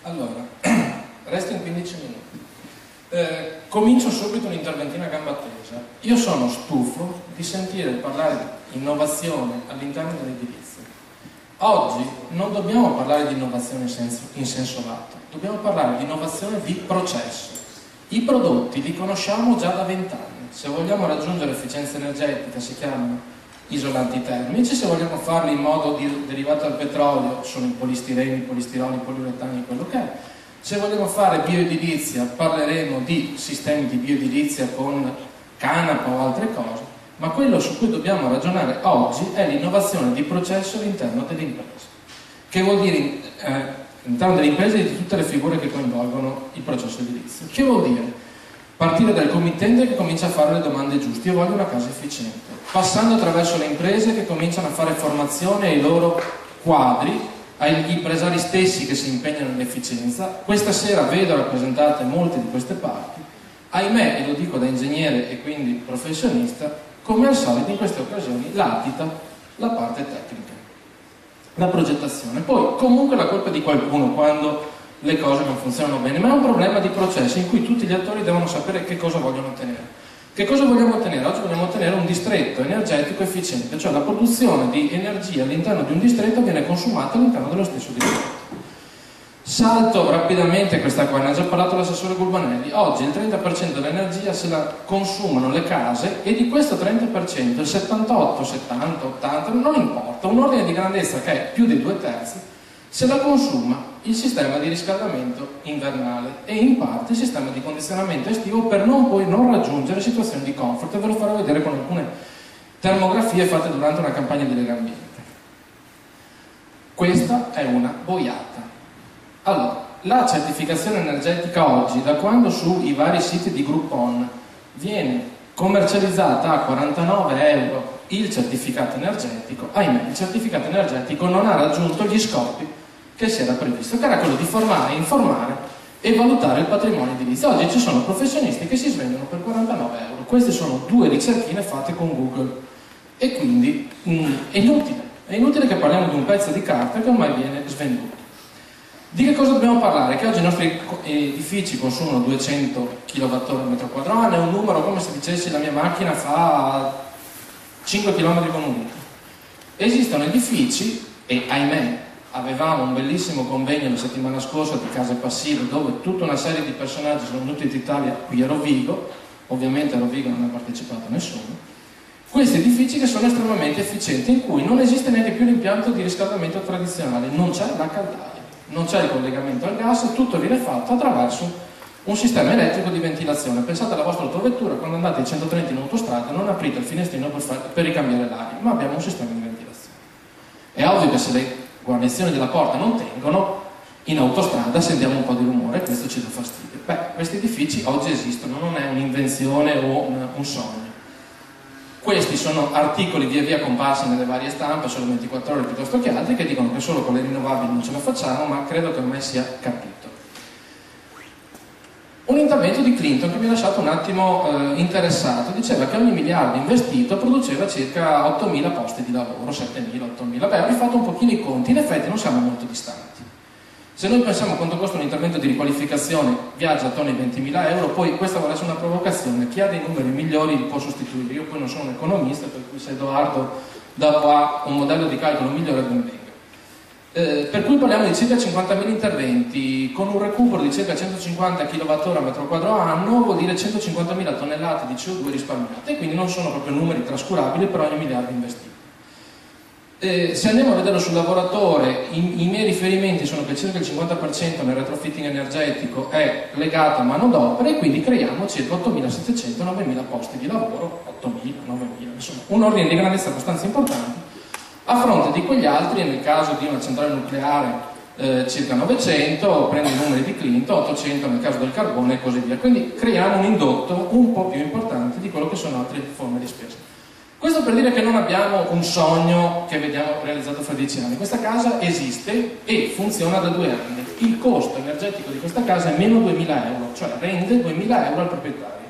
Allora, restano 15 minuti. Comincio subito un interventino a gamba tesa. Io sono stufo di sentire parlare di innovazione all'interno dell'edilizia. Oggi non dobbiamo parlare di innovazione in senso lato, dobbiamo parlare di innovazione di processo. I prodotti li conosciamo già da 20 anni. Se vogliamo raggiungere efficienza energetica si chiamano isolanti termici, se vogliamo farli in modo derivato dal petrolio sono i polistireni, i polistiroli, i poliuretani, quello che è. Se vogliamo fare bioedilizia parleremo di sistemi di bioedilizia con canapa o altre cose, ma quello su cui dobbiamo ragionare oggi è l'innovazione di processo all'interno delle imprese. Che vuol dire all'interno delle imprese e di tutte le figure che coinvolgono il processo edilizio. Che vuol dire? Partire dal committente che comincia a fare le domande giuste, io voglio una casa efficiente, passando attraverso le imprese che cominciano a fare formazione ai loro quadri, agli impresari stessi che si impegnano nell'efficienza. Questa sera vedo rappresentate molte di queste parti, ahimè, e lo dico da ingegnere e quindi professionista, come al solito in queste occasioni latita la parte tecnica, la progettazione. Poi comunque la colpa è di qualcuno quando le cose non funzionano bene, ma è un problema di processo in cui tutti gli attori devono sapere che cosa vogliono ottenere. Che cosa vogliamo ottenere? Oggi vogliamo ottenere un distretto energetico efficiente, cioè la produzione di energia all'interno di un distretto viene consumata all'interno dello stesso distretto. Salto rapidamente questa qua, ne ha già parlato l'assessore Gurbanelli. Oggi il 30% dell'energia se la consumano le case e di questo 30% il 78, 70, 80, non importa, un ordine di grandezza che è più dei 2/3 se la consuma il sistema di riscaldamento invernale e in parte il sistema di condizionamento estivo per poi non raggiungere situazioni di comfort, e ve lo farò vedere con alcune termografie fatte durante una campagna di Legambiente. Questa è una boiata. Allora, la certificazione energetica oggi, da quando sui vari siti di Groupon viene commercializzata a 49 euro il certificato energetico, ahimè, il certificato energetico non ha raggiunto gli scopi che si era previsto, che era quello di formare, informare e valutare il patrimonio edilizio. Oggi ci sono professionisti che si svendono per 49 euro. Queste sono 2 ricerchine fatte con Google e quindi è inutile che parliamo di un pezzo di carta che ormai viene svenduto. Di che cosa dobbiamo parlare? Che oggi i nostri edifici consumano 200 kWh al metro quadrato, è un numero come se dicessi la mia macchina fa 5 km con un litro. Esistono edifici, e ahimè avevamo un bellissimo convegno la settimana scorsa di case passive dove tutta una serie di personaggi sono venuti d'Italia qui a Rovigo, ovviamente a Rovigo non ha partecipato nessuno, questi edifici che sono estremamente efficienti, in cui non esiste neanche più l'impianto di riscaldamento tradizionale, non c'è la caldaia, non c'è il collegamento al gas, tutto viene fatto attraverso un sistema elettrico di ventilazione. Pensate alla vostra autovettura, quando andate in 130 in autostrada non aprite il finestrino per ricambiare l'aria, ma abbiamo un sistema di ventilazione. È ovvio che se le guarnizioni della porta non tengono, in autostrada sentiamo un po' di rumore e questo ci dà fastidio. Beh, questi edifici oggi esistono, non è un'invenzione o un sogno. Questi sono articoli via via comparsi nelle varie stampe, solo 24 ore piuttosto che altri, che dicono che solo con le rinnovabili non ce la facciamo, ma credo che ormai sia capito. Un intervento di Clinton che mi ha lasciato un attimo interessato, diceva che ogni miliardo investito produceva circa 8.000 posti di lavoro, 7.000, 8.000, beh, ho rifatto un pochino i conti, in effetti non siamo molto distanti. Se noi pensiamo quanto costa un intervento di riqualificazione, viaggia attorno ai 20.000 euro, poi questa vuole essere una provocazione, chi ha dei numeri migliori li può sostituire, io poi non sono un economista, per cui se Edoardo dopo ha un modello di calcolo migliore ben venga. Per cui parliamo di circa 50.000 interventi, con un recupero di circa 150 kWh metro quadro anno, vuol dire 150.000 tonnellate di CO2 risparmiate, e quindi non sono proprio numeri trascurabili per ogni miliardo investito. Se andiamo a vedere sul lavoratore, i miei riferimenti sono che circa il 50% nel retrofitting energetico è legato a manodopera, e quindi creiamo circa 8.700-9.000 posti di lavoro, 8.000, 9.000, insomma un ordine di grandezza abbastanza importante, a fronte di quegli altri, nel caso di una centrale nucleare circa 900, prendo i numeri di Clinton, 800 nel caso del carbone e così via, quindi creiamo un indotto un po' più importante di quello che sono altre forme di spesa. Questo per dire che non abbiamo un sogno che vediamo realizzato fra 10 anni, questa casa esiste e funziona da 2 anni, il costo energetico di questa casa è meno 2.000 euro, cioè rende 2.000 euro al proprietario.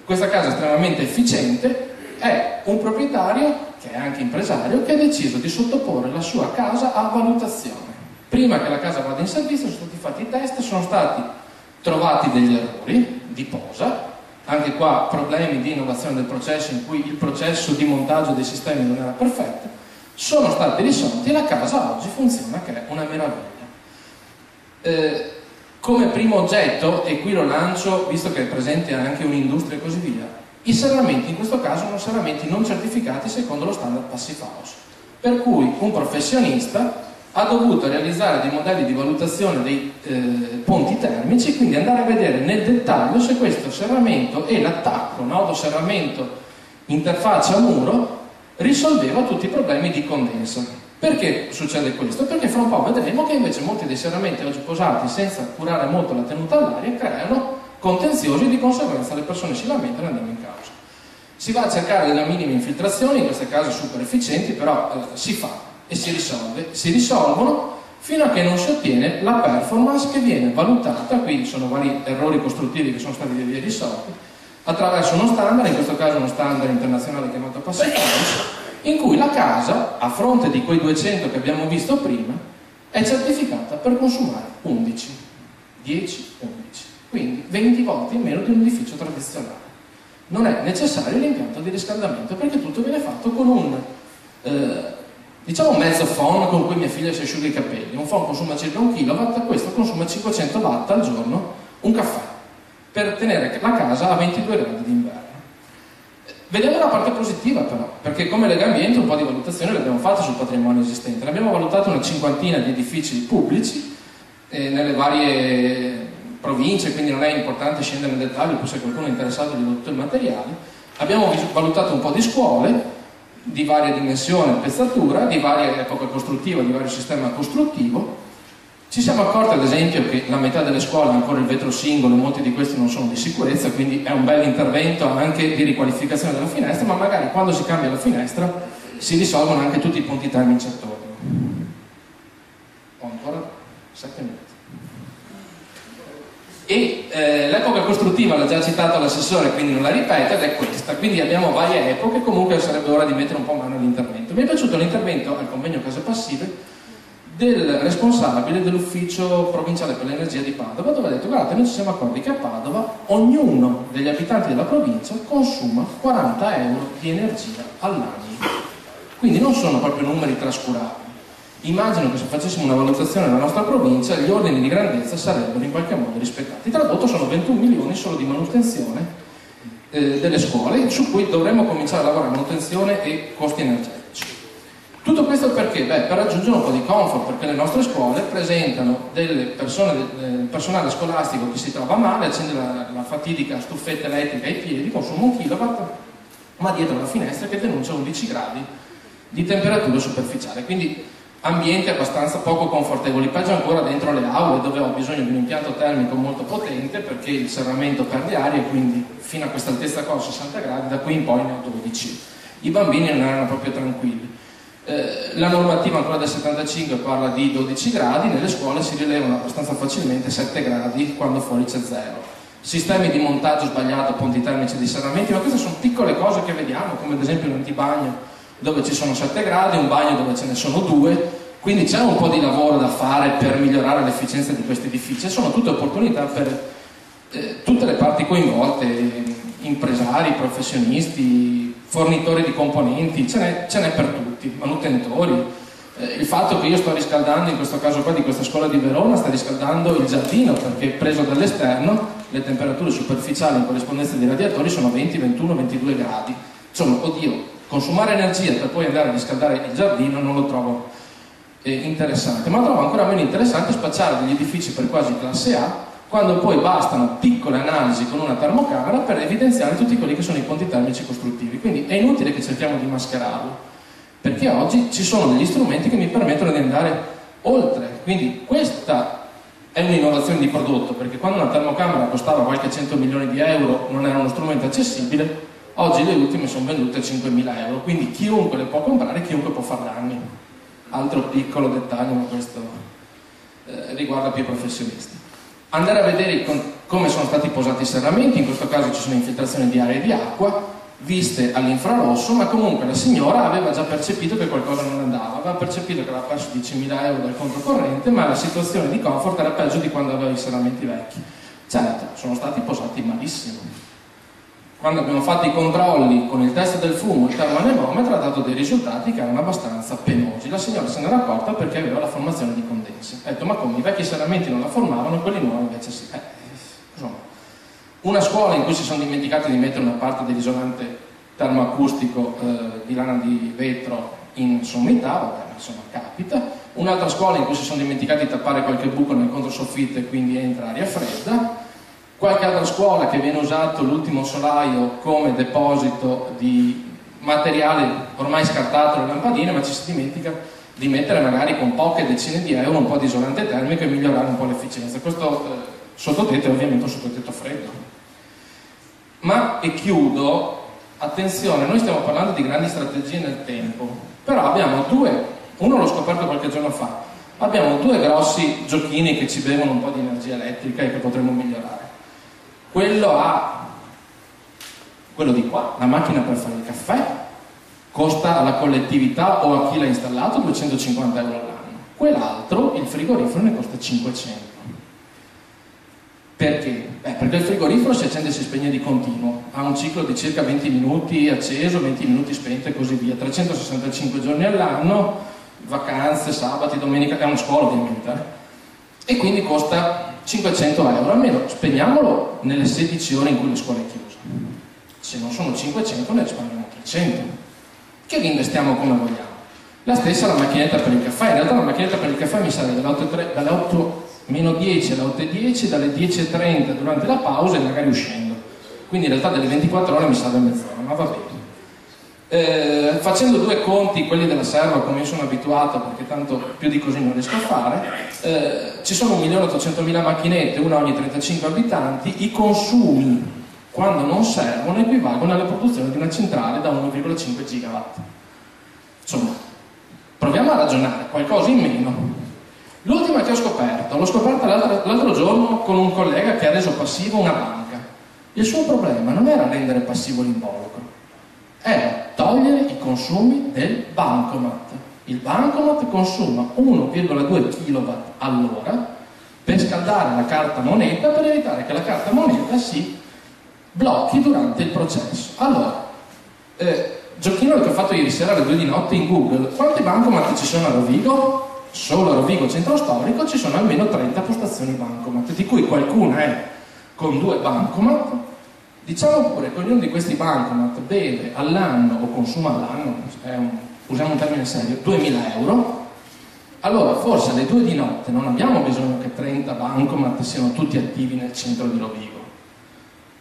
Questa casa è estremamente efficiente, è un proprietario che è anche impresario che ha deciso di sottoporre la sua casa a valutazione. Prima che la casa vada in servizio sono stati fatti i test, sono stati trovati degli errori di posa, anche qua problemi di innovazione del processo in cui il processo di montaggio dei sistemi non era perfetto, sono stati risolti e la casa oggi funziona, che è una meraviglia. Come primo oggetto, e qui lo lancio visto che è presente anche un'industria e così via, i serramenti in questo caso sono serramenti non certificati secondo lo standard Passive House, per cui un professionista ha dovuto realizzare dei modelli di valutazione dei ponti termici, quindi andare a vedere nel dettaglio se questo serramento e l'attacco, nodo serramento interfaccia muro, risolveva tutti i problemi di condensa. Perché succede questo? Perché fra un po' vedremo che invece molti dei serramenti oggi posati senza curare molto la tenuta all'aria creano contenziosi e di conseguenza le persone si lamentano e andiamo in causa. Si va a cercare delle minime infiltrazioni, in queste case super efficienti, però si fa e si risolvono fino a che non si ottiene la performance che viene valutata, qui sono vari errori costruttivi che sono stati via via risolti, attraverso uno standard, in questo caso uno standard internazionale chiamato Passive House, in cui la casa, a fronte di quei 200 che abbiamo visto prima, è certificata per consumare 11, 10, 11, quindi 20 volte in meno di un edificio tradizionale. Non è necessario l'impianto di riscaldamento perché tutto viene fatto con un diciamo mezzo phon con cui mia figlia si asciuga i capelli. Un phon consuma circa 1 kW, questo consuma 500 watt al giorno, un caffè, per tenere la casa a 22 gradi d'inverno. Vediamo la parte positiva però, perché come Legambiente un po' di valutazione l'abbiamo fatta sul patrimonio esistente. Ne abbiamo valutato una cinquantina di edifici pubblici nelle varie province, quindi non è importante scendere nel dettaglio, poi se qualcuno è interessato gli do tutto il materiale. Abbiamo valutato un po' di scuole, di varia dimensione e pezzatura, di varia epoca costruttiva, di vario sistema costruttivo. Ci siamo accorti ad esempio che la metà delle scuole ha ancora il vetro singolo e molti di questi non sono di sicurezza, quindi è un bel intervento anche di riqualificazione della finestra, ma magari quando si cambia la finestra si risolvono anche tutti i punti termici attorno. Ho ancora 7 minuti. E l'epoca costruttiva l'ha già citato l'assessore, quindi non la ripeto, ed è questa. Quindi abbiamo varie epoche, comunque sarebbe ora di mettere un po' mano all'intervento. Mi è piaciuto l'intervento al convegno Case Passive del responsabile dell'ufficio provinciale per l'energia di Padova, dove ha detto: guardate, noi ci siamo accorti che a Padova ognuno degli abitanti della provincia consuma 40 euro di energia all'anno. Quindi non sono proprio numeri trascurabili. Immagino che se facessimo una valutazione della nostra provincia gli ordini di grandezza sarebbero in qualche modo rispettati. Tradotto sono 21 milioni solo di manutenzione delle scuole, su cui dovremmo cominciare a lavorare manutenzione e costi energetici. Tutto questo perché? Beh, per raggiungere un po' di comfort, perché le nostre scuole presentano delle persone, del personale scolastico che si trova male, accende la fatidica stufetta elettrica ai piedi, consuma 1 kW, ma dietro la finestra che denuncia 11 gradi di temperatura superficiale, quindi ambienti abbastanza poco confortevoli, peggio ancora dentro le aule dove ho bisogno di un impianto termico molto potente perché il serramento perde aria e quindi fino a questa altezza qua, 60 gradi, da qui in poi ne ho 12. I bambini non erano proprio tranquilli. La normativa ancora del 75 parla di 12 gradi, nelle scuole si rilevano abbastanza facilmente 7 gradi quando fuori c'è 0. Sistemi di montaggio sbagliato, ponti termici di serramenti, ma queste sono piccole cose che vediamo, come ad esempio un antibagno dove ci sono 7 gradi, un bagno dove ce ne sono 2, quindi c'è un po' di lavoro da fare per migliorare l'efficienza di questi edifici. Sono tutte opportunità per tutte le parti coinvolte, impresari, professionisti, fornitori di componenti, ce n'è per tutti, manutentori. Il fatto che io sto riscaldando, in questo caso qua di questa scuola di Verona, sta riscaldando il giardino perché preso dall'esterno le temperature superficiali in corrispondenza dei radiatori sono 20, 21, 22 gradi. Insomma, oddio, consumare energia per poi andare a riscaldare il giardino non lo trovo interessante, ma trovo ancora meno interessante spacciare degli edifici per quasi classe A quando poi bastano piccole analisi con una termocamera per evidenziare tutti quelli che sono i ponti termici costruttivi. Quindi è inutile che cerchiamo di mascherarlo, perché oggi ci sono degli strumenti che mi permettono di andare oltre. Quindi questa è un'innovazione di prodotto, perché quando una termocamera costava qualche 100 milioni di euro non era uno strumento accessibile, oggi le ultime sono vendute a 5.000 euro, quindi chiunque le può comprare, chiunque può far danni. Altro piccolo dettaglio, ma questo riguarda più i professionisti. Andare a vedere come sono stati posati i serramenti, in questo caso ci sono infiltrazioni di aria e di acqua, viste all'infrarosso, ma comunque la signora aveva già percepito che qualcosa non andava, aveva percepito che aveva perso 10.000 euro dal conto corrente, ma la situazione di comfort era peggio di quando aveva i serramenti vecchi. Certo, sono stati posati malissimo. Quando abbiamo fatto i controlli con il test del fumo, il termoanemometro ha dato dei risultati che erano abbastanza penosi. La signora se n'era accorta perché aveva la formazione di condensi. Ha detto, ma come, i vecchi serramenti non la formavano, quelli nuovi invece sì. Insomma, una scuola in cui si sono dimenticati di mettere una parte dell'isolante termoacustico di lana di vetro in sommità, vabbè, insomma, capita. Un'altra scuola in cui si sono dimenticati di tappare qualche buco nel controsoffitto e quindi entra aria fredda. Qualche altra scuola che viene usato l'ultimo solaio come deposito di materiale ormai scartato, le lampadine, ma ci si dimentica di mettere magari con poche decine di euro un po' di isolante termico e migliorare un po' l'efficienza. Questo sottotetto è ovviamente un sottotetto freddo. Ma, e chiudo, attenzione, noi stiamo parlando di grandi strategie nel tempo, però abbiamo uno l'ho scoperto qualche giorno fa, abbiamo due grossi giochini che ci bevono un po' di energia elettrica e che potremmo migliorare. Quello di qua, la macchina per fare il caffè, costa alla collettività o a chi l'ha installato 250 euro all'anno. Quell'altro, il frigorifero, ne costa 500. Perché? Perché il frigorifero si accende e si spegne di continuo, ha un ciclo di circa 20 minuti acceso, 20 minuti spento e così via, 365 giorni all'anno, vacanze, sabati, domenica, è una scuola ovviamente, e quindi costa 500 euro, almeno spegniamolo nelle 16 ore in cui la scuola è chiusa. Se non sono 500 ne risparmiamo 300, che li investiamo come vogliamo. La stessa la macchinetta per il caffè, in realtà la macchinetta per il caffè mi sale dalle 8 meno 10 alle 8:10, dalle 10:30 durante la pausa e magari uscendo, quindi in realtà delle 24 ore mi sale mezz'ora, ma va bene. Facendo due conti, quelli della serva come io sono abituato, perché tanto più di così non riesco a fare, ci sono 1.800.000 macchinette, una ogni 35 abitanti, i consumi quando non servono equivalgono alla produzione di una centrale da 1,5 gigawatt. Insomma, proviamo a ragionare, qualcosa in meno. L'ultima che ho scoperto, l'ho scoperta l'altro giorno con un collega che ha reso passivo una banca. Il suo problema non era rendere passivo l'involucro, era togliere i consumi del bancomat. Il bancomat consuma 1,2 kW all'ora per scaldare la carta moneta, per evitare che la carta moneta si blocchi durante il processo. Allora, giochino che ho fatto ieri sera alle 2 di notte in Google, quanti bancomat ci sono a Rovigo? Solo a Rovigo centro storico ci sono almeno 30 postazioni bancomat, di cui qualcuna è con 2 bancomat. Diciamo pure che ognuno di questi bancomat beve all'anno o consuma all'anno, usiamo un termine serio, 2.000 euro. Allora forse alle 2 di notte non abbiamo bisogno che 30 bancomat siano tutti attivi nel centro di Rovigo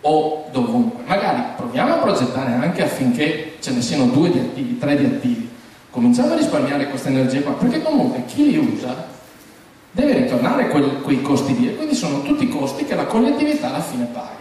o dovunque. Magari proviamo a progettare anche affinché ce ne siano 2 di attivi, 3 di attivi. Cominciamo a risparmiare questa energia qua, perché comunque chi li usa deve ritornare quei costi lì, e quindi sono tutti costi che la collettività alla fine paga.